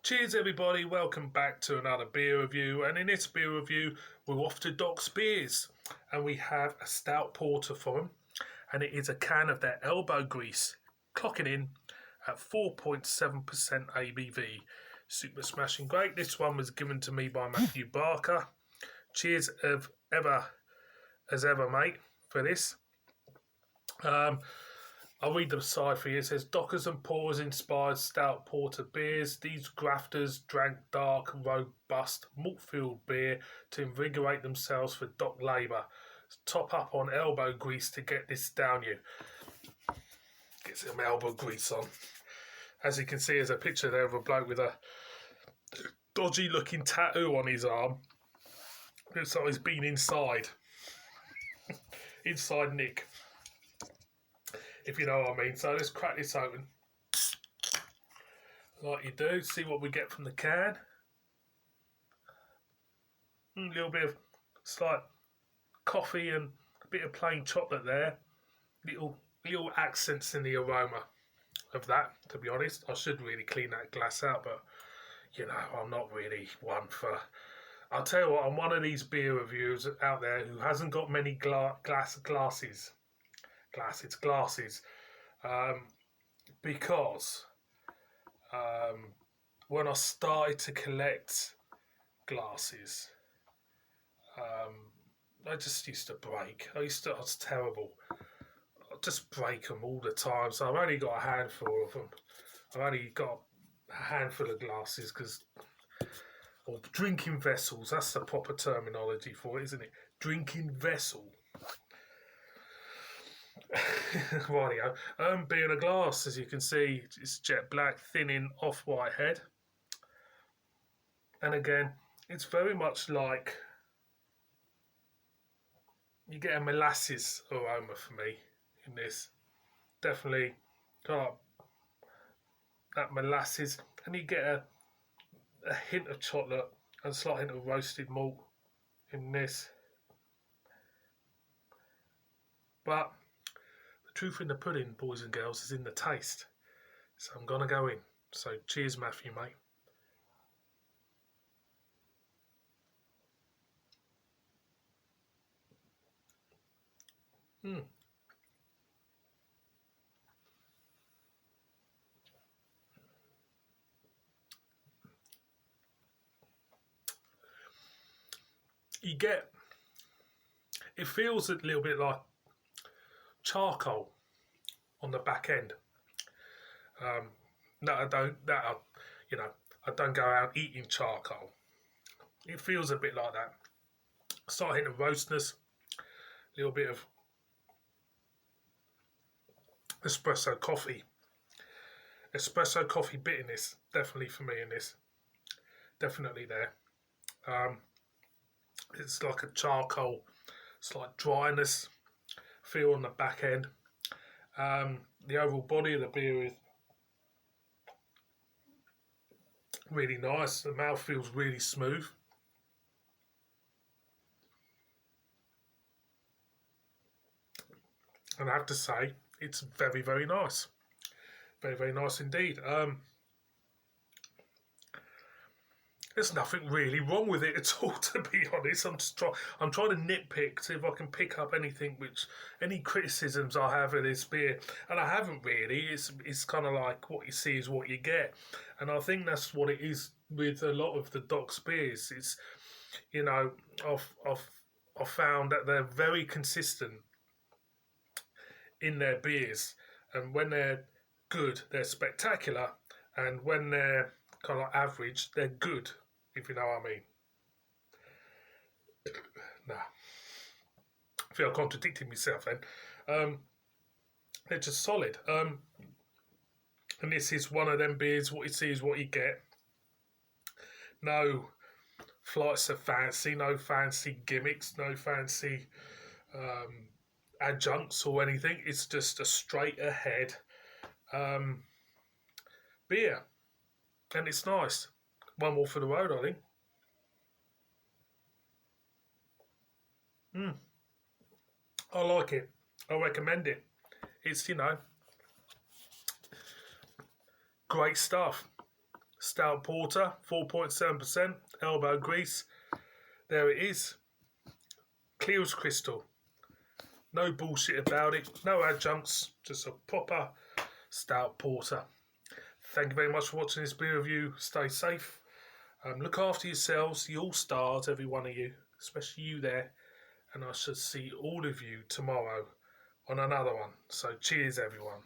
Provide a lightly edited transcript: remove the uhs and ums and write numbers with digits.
Cheers everybody, welcome back to another beer review, and in this beer review we're off to Doc's Beers and we have a stout porter for them, and it is a can of their elbow grease, clocking in at 4.7% ABV. Super smashing great. This one was given to me by Matthew Barker. Cheers as ever mate for this. I'll read the side for you. It says, Dockers and Pours inspired stout porter beers. These grafters drank dark, robust, malt-filled beer to invigorate themselves for dock labour. Top up on elbow grease to get this down you. Get some elbow grease on. As you can see, there's a picture there of a bloke with a dodgy-looking tattoo on his arm. Looks like he's been inside. Inside Nick, if you know what I mean. So let's crack this open like you do. See what we get from the can. A little bit of slight coffee and a bit of plain chocolate there. Little accents in the aroma of that, to be honest. I should really clean that glass out, but you know, I'm not really one for... I'll tell you what, I'm one of these beer reviewers out there who hasn't got many glasses, because when I started to collect glasses, I just used to break. I was terrible. I just break them all the time. So I've only got a handful of them. I've only got a handful of glasses or drinking vessels. That's the proper terminology for it, isn't it? Drinking vessel. Rightio. Being a glass, as you can see, it's jet black, thinning off-white head. And again, it's very much like you get a molasses aroma for me in this. Definitely got that molasses, and you get a hint of chocolate and a slight hint of roasted malt in this. But the truth in the pudding, boys and girls, is in the taste. So I'm gonna go in. So cheers, Matthew, mate. You get, it feels a little bit like charcoal on the back end. I don't go out eating charcoal. It feels a bit like that. Slight hint of roastness, a little bit of espresso coffee bitterness, definitely for me in this. Definitely there. It's like a charcoal, slight dryness feel on the back end. The overall body of the beer is really nice. The mouth feels really smooth. And I have to say, it's very, very nice. Very, very nice indeed. There's nothing really wrong with it at all, to be honest. I'm trying to nitpick, see if I can pick up any criticisms I have of this beer, and I haven't really. It's kind of like what you see is what you get, and I think that's what it is with a lot of the Doc's beers. It's, you know, I've found that they're very consistent in their beers, and when they're good, they're spectacular, and when they're kind of like average, they're good, if you know what I mean. Nah, I feel I'm contradicting myself then. They're just solid. And this is one of them beers, what you see is what you get. No flights of fancy, no fancy gimmicks, no fancy adjuncts or anything. It's just a straight ahead beer. And it's nice. One more for the road, I think. I like it. I recommend it. It's, you know, great stuff. Stout Porter, 4.7%, elbow grease. There it is. Clear as crystal. No bullshit about it, no adjuncts, just a proper Stout Porter. Thank you very much for watching this beer review. Stay safe. Look after yourselves, you all stars, every one of you, especially you there. And I shall see all of you tomorrow on another one. So cheers, everyone.